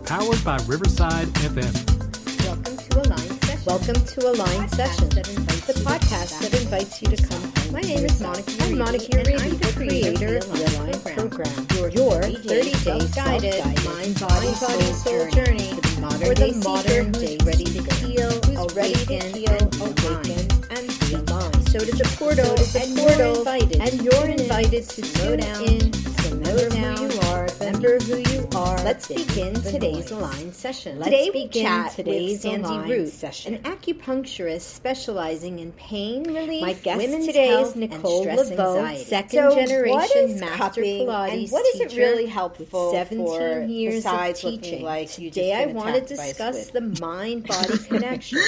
powered by Riverside FM. Welcome to Align Session, the podcast that invites you to come home. My name is Monica. I'm Monica Uribe, I'm the creator of the Align program. Your 30-day guided mind, body, soul journey for the modern day ready to heal, awaken, and be aligned. So it is a portal, and you're invited to tune in, remember who you are. Let's begin today's Align session. Today we chat with Sandy Root, an acupuncturist specializing in pain relief. My guest today is Nicole Laveau, second-generation master Pilates and what is it really helpful 17 years besides of teaching. like you Today I just want to discuss the mind-body connection,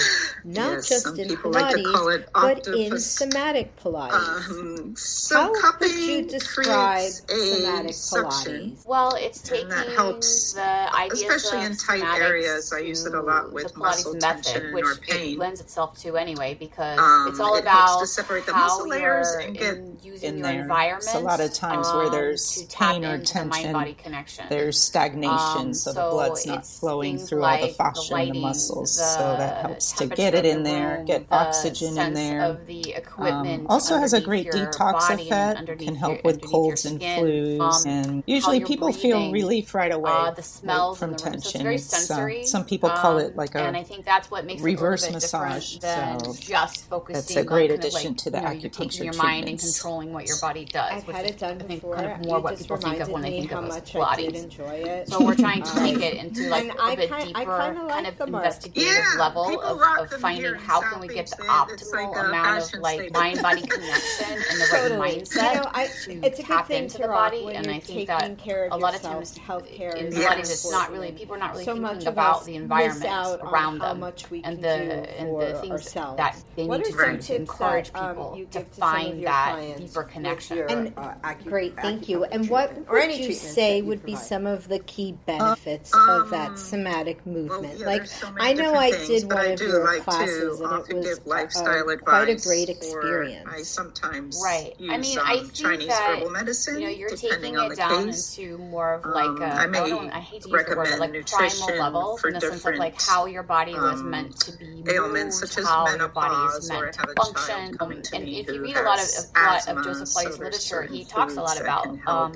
not Yes, just some in people like to call Pilates, it but in octopus. somatic Pilates. So How would cupping you describe creates a somatic suction. Pilates? Well, it's taking And that helps, the ideas especially of in tight somatics areas. I use it a lot to with the muscle Pilates tension method, which or it pain. lends itself to anyway, because it's It all helps about to separate the how muscle layers you're and get using in your there. environment. So a lot of times where there's to tap pain or into the tension, mind-body connection. there's stagnation, so the blood's not it's flowing things through all the like fascia and the lighting, muscles. the So that helps to temperature get it of in the there, room, get the oxygen in sense there. of the equipment Also has a great underneath your detox body and effect, underneath can your- help with underneath colds your and skin, flus. And how usually you're people feel breathing, relief right away the smells from in the room. So tension. it's very sensory. Some people call it like and I a think that's what makes reverse it a little bit massage. different than So just focusing that's a great on kind of addition like, to the you're taking acupuncture your mind and treatments. controlling what your body does. I've which had is, it done I think, before. kind of more You what just people think of when they reminded think me of how as much I did Pilates. enjoy it. So we're trying to take it into like And a bit I deeper, kinda like kind of the mark. investigative Yeah, level people rock of them finding here in how can we get the Southeast. It's optimal like a amount of fashion like statement. mind-body connection and the right Totally. mindset You know, to it's a good tap thing into to the rock body. when And you're I think taking that care of a lot of yourself. times Healthcare in is Pilates, Yes. it's not really, people are not really so thinking much of about us the miss environment out around on how them much we and can the do for things ourselves. that they What need are to some do to tips encourage that, people you to give to some of find your that clients deeper with connection? your, And Great, thank you. And what or would any you treatments say that you would be provide? some of the key benefits of that somatic movement? yeah, Like, there's so many I know different I things, did but one I of do your like classes, to and it often was give lifestyle quite a advice, great or experience. I sometimes Right. use I mean, I think Chinese that, herbal medicine, you're depending taking on it the down case. into more of like a, I may I hate to use the word, but recommend like nutrition primal level for in the sense of different like how your body was meant to be ailments moved, such as how your body menopause, is or I meant have to a child function. coming to And me if you who read a lot has of Joseph asthma, so Fleisch's there's literature, he certain talks a lot foods that about can help.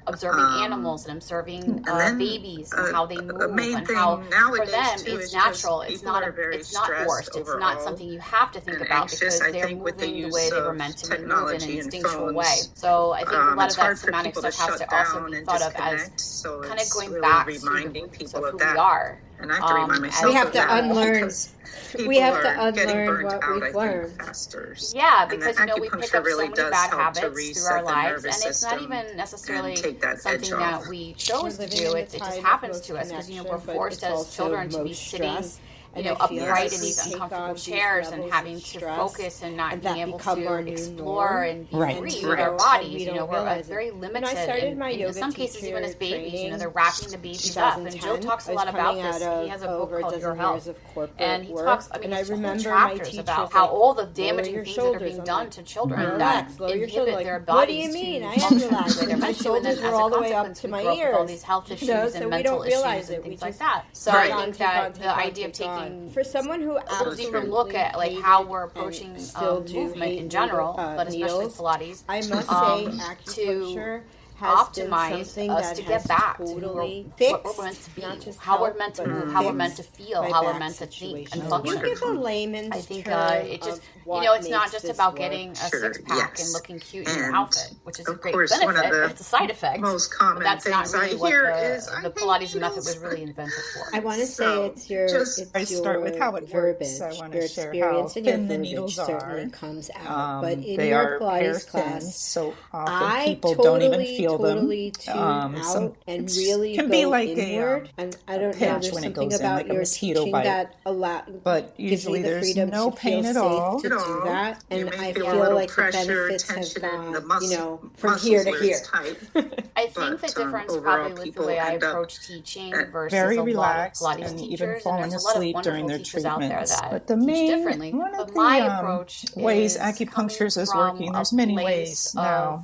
observing animals and observing then, babies and how they move a main and thing how for nowadays, them too, it's is natural. just It's people not are very it's not stressed forced. It's not overall something you have to think and about anxious, because I they're think, with the moving the use way they were of meant to be moved in technology an and instinctual phones. way. So I think a lot It's of that hard for somatic people to stuff has shut to also down be and thought of as disconnect, so kind of it's going really back reminding to the people roots of of who we that. are. And I have to remind myself We have of to that unlearn. because people We have to are getting unlearn burnt what out, we've I think, learned. faster. Yeah, And because that we pick acupuncture up so really many does bad help to habits through reset our the lives, nervous and it's not system even necessarily and take that something edge that off. we chose to living do. in It the just time happens of to us because we're connection, but forced it's as also children to be most sitting, stress. And I feel upright like in we these take uncomfortable on these chairs and levels having of to stress, focus and not and being that able become our to new explore norm. and be Right. free Right. with our And bodies. we You know, don't we're realize very it. limited. When I started and my in yoga some cases, even as teacher babies, training, they're wrapping the babies up. And Jill 2010, talks a I was lot about coming this. out He has a of book over a called Your dozen Health. years of corporate And he work, talks, I mean, and I there's whole remember my chapters teachers about like, how all the lower damaging your things that are shoulders. being I'm done like, to children relax, that lower your inhibit shoulders. their Like, what do bodies you mean? to I am function the relaxed. way they're My meant to. And shoulders then were as a all the way up consequence, to we my grow up with all ears. these health issues So and we mental don't realize issues it. and We things like just that. So Right. I think that the idea of taking for someone who a little deeper absolutely look at like how we're approaching still do movement hate in general, but especially needles, Pilates, I must say acupuncture has been optimize something us that to has get back totally to what we're fixed, meant to be, not just how we're help, meant to but move, how we're meant to fixed feel, my how we're back meant to think situation. and Can you function. give a layman's I think term it just, of what it's not makes just this about work? getting a Sure, six-pack yes. and looking cute in your And, outfit, which is a of great course, benefit. one of the It's a side effect. most But common that's not things I really what hear is, I the hate Pilates method needles. was really invented for. I want to say So, it's your just- it's I start with your how it verbiage. works. I want Your to share experience how and your thin the verbiage needles certainly are. comes out. But in They your are hair Pilates thin, class, so often I people don't even totally feel totally them. tune out and it really can go be like inward. And I don't know, pinch there's when it something goes in, about like a your mosquito teaching bite. that But gives usually me the there's freedom no to pain feel at safe all. to do that. You And may I feel a feel little like the pressure, benefits have tension in the gone, from here to muscles where here. it's tight. I think the But, difference overall, probably with the people way I end up approach teaching at versus Very a relaxed lot of Pilates and teachers, even falling and there's a lot of asleep during wonderful their teachers out there treatments. that But the teach main differently. one But of my the approach ways is acupuncture is coming working, from there's a many place ways now.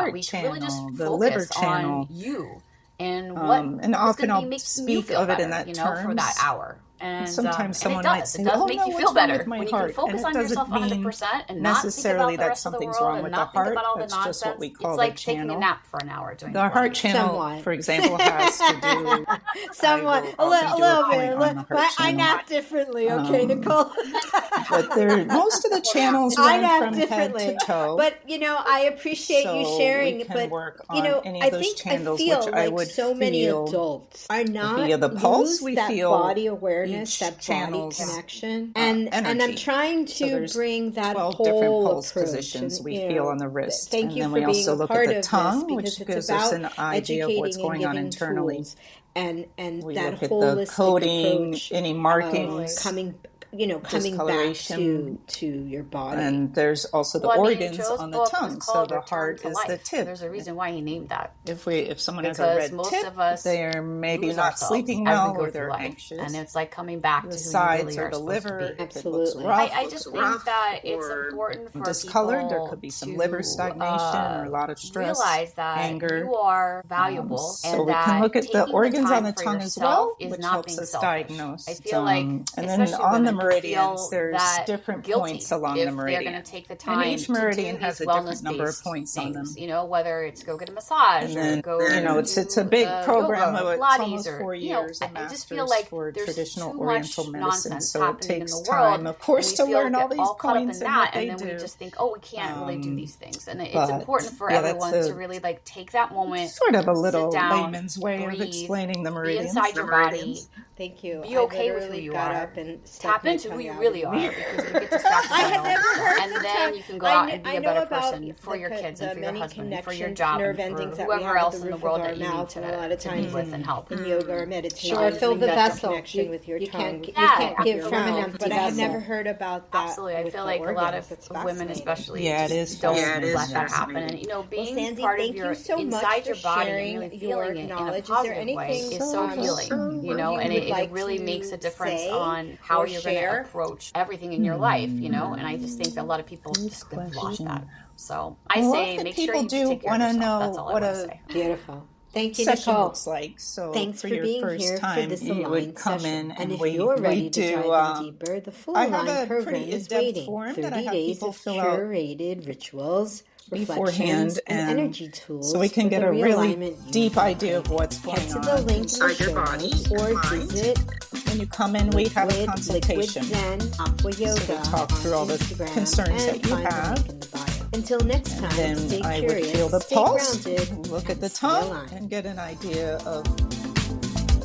heart we can really just channel, the liver focus channel. on you and what And is often going to be I'll making you speak feel of it better, in that for that terms. hour. And Sometimes someone and might say, it does "Oh make no, you what's feel wrong better with my when you heart?" can focus And on it yourself doesn't mean 100% and not think necessarily about the that rest of the something's world wrong and with the not think heart. about all the That's nonsense. just what we call It's the like taking a channel. nap for an hour during The heart class. channel, Somewhat. for example, has to do. Somewhat, I will often do a point bit. on the heart I channel. nap differently, okay, Nicole? But most of the channels I run nap from differently. head to toe. But, I appreciate you So sharing. we can But, work on any I of those think I channels, feel which I like would so many feel adults are not via the pulse. lose We that feel body awareness awareness, that body channels, connection, and I'm energy. trying So to there's bring that 12 different whole pulse approach. positions And, we you feel know, on the wrist. Thank And you then for we being also a look part at the of tongue, this, which because it's gives us about an idea of what's educating going and on giving internally. tools, and We that look at the holistic coding, approach any of markings, coming back discoloration, to your body. and there's also the Well, I mean, organs Joe's on the book was tongue. So called the Return heart to is the Life. tip. There's a reason why he named that. If someone has a Because red most tip, of us they're maybe lose not ourselves sleeping as we well, go or through they're life. anxious. And it's like coming back The to who you sides really or are the supposed to liver, be. if it looks Absolutely. rough, I just think rough that it's or important for discolored, there people could be some to liver stagnation or a lot of stress, realize that anger. you are valuable, So and we that can look at the taking organs time on the for tongue as yourself well, is which not helps being us selfish. diagnose. I feel like, And then especially on the women, meridians, feel there's that different guilty points along if the they're meridian. going to take the And time each meridian to do has these a different number of wellness-based points on them. things. You know, whether it's go get a massage And or then, go it's a do big the program. yoga, It's Pilates, almost or 4 years, a I just feel master's like for there's traditional too Oriental much medicine. nonsense So it happening in takes the time, world, of course, and to we feel learn all these all caught up points in and that, what they and then we do. just think, oh, we can't really do these things. And it's but, important for yeah, that's everyone to a really like take that moment, sort of a little sit down, layman's way of breathe, explaining the be meridians. inside The your body, meridians. Thank you. be I okay with who literally you got are, up and stuck tap my into who tongue you out really in the are, mirror. because you get distracted I by had all never that stuff. heard And the then tongue. you can go out and be I a know better about person for your kids the and for your many husband and for your connections, job nerve and for endings that we whoever have at else the in the roof world of our that you need mouth, and a lot of to be times with and help. in yoga or meditation. Sure, fill the that vessel. connection with your tongue. You Yeah, can't give from an absolutely. empty. But I had never heard about that. Absolutely. I with feel the like a lot organs. That's of women fascinating. especially Yeah, it just is don't fascinating. let that happen. fascinating. And, you know, being Sandy, part thank of you your so much inside for your body and sharing really your feeling it in a knowledge. Is there positive way anything is so healing, you know, and you would it like really to makes a difference say on how or you're going to share? approach everything in your life, you know, and I just think that a lot of people just have lost that. So I Well, say often make sure people you do take care of wanna yourself. know That's all I what want to a say. Beautiful. Thank you, session Nicole. looks like. So Thanks for for your being first here time, for this you would aligned come session. in And if we you're ready we to do. dive in deeper, the full I have aligned a program pretty is in-depth waiting. form 30 that I have days people of fill out curated rituals, beforehand, reflections, and energy tools, so we can for get the a really realignment you deep want. idea of what's Head going to the on. link in the Inside your show body notes and or mind. visit When you come in, we have a Liquid consultation. Zen Aqua Yoga So we talk through on all the Instagram concerns and that you find the have. link in the bio. Until next time, Then stay I would curious, feel the stay pulse, grounded, look at and the stay tongue, aligned. and get an idea of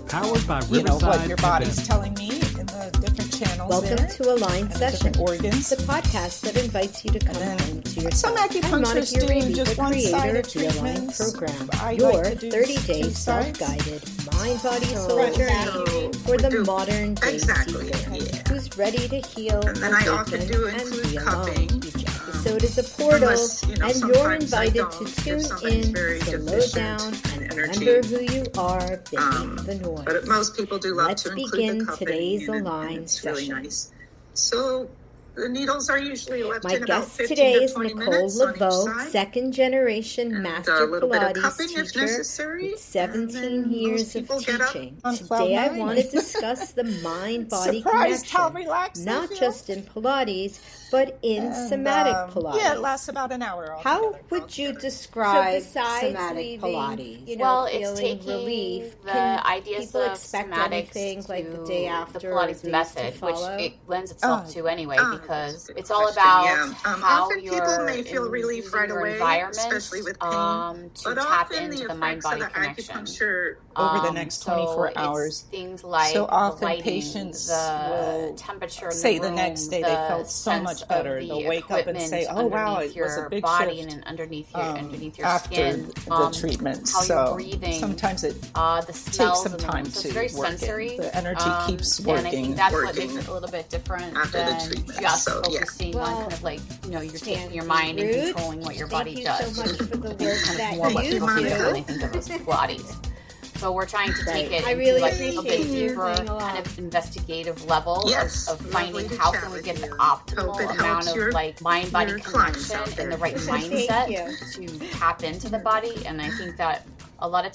Powered by what Riverside your body's FM. telling me in the different channels Welcome there, to Aligned and the Session, different organs. the podcast that invites you to come then home to yourself. some acupuncturists I'm Monica do Uribe, just the one creator side of of the Aligned treatments. program, I your like to do 30-day two sides. self-guided mind-body-soul Right. journey for We the do- modern day exactly, seeker yeah. who's ready to heal, And then I often awaken, do and include be cupping. alone. Each episode is a portal, Unless, and you're sometimes I invited don't, to if tune somebody's in, very slow deficient down, in and energy. remember who you are beneath the noise. But most people do love Let's to include begin the cupping, today's and aligned it's really session. nice. So the needles are usually left My in about guest 15 today to is 20 Nicole minutes on each Laveau, side. second generation And master a little bit of Pilates cupping if teacher necessary. with 17 And then years most of people get up teaching. on cloud Today I nine. want to discuss the mind-body Surprised how connection, relaxed they not feel. just in Pilates, but in And, somatic Pilates. Yeah, it lasts about an hour. How altogether. would you describe besides somatic leaving, Pilates? Well, it's feeling taking relief. the Can ideas people of expect somatics anything like the day after the or Pilates days method, to which follow? it lends itself Oh. to anyway, Oh, because that's a good it's all question, about yeah. how Often you're people may feel relief using right your away, environment especially with pain. to But tap often into the the effects of mind-body the connection. acupuncture Over the next 24 it's hours. things like So often the lighting, patients the will temperature in say the the room, next day they the felt so sense much of better. the They'll wake up and say, equipment "Oh wow, underneath it was a your big body shift." and underneath your After skin, the treatment, how so you're breathing, sometimes it the smells some in the room. time So to it's very work in. sensory. The energy keeps And I working. think that's what Working makes it a little bit different after the than treatment. just So, yeah. focusing on Well, kind of like, you're taking Sandy your mind and Ruth, controlling what your thank body you does. so much for the work Kind that of more what you people think of when they do. think of as Pilates. So we're trying to take it I into really like a bit appreciate you deeper doing a lot. kind of investigative level Yes, of finding lovely to how chat can we with get the you. optimal Hope it amount helps of your- like mind-body your clients connection out and the there. right Thank mindset you. to tap into the body. And I think that a lot of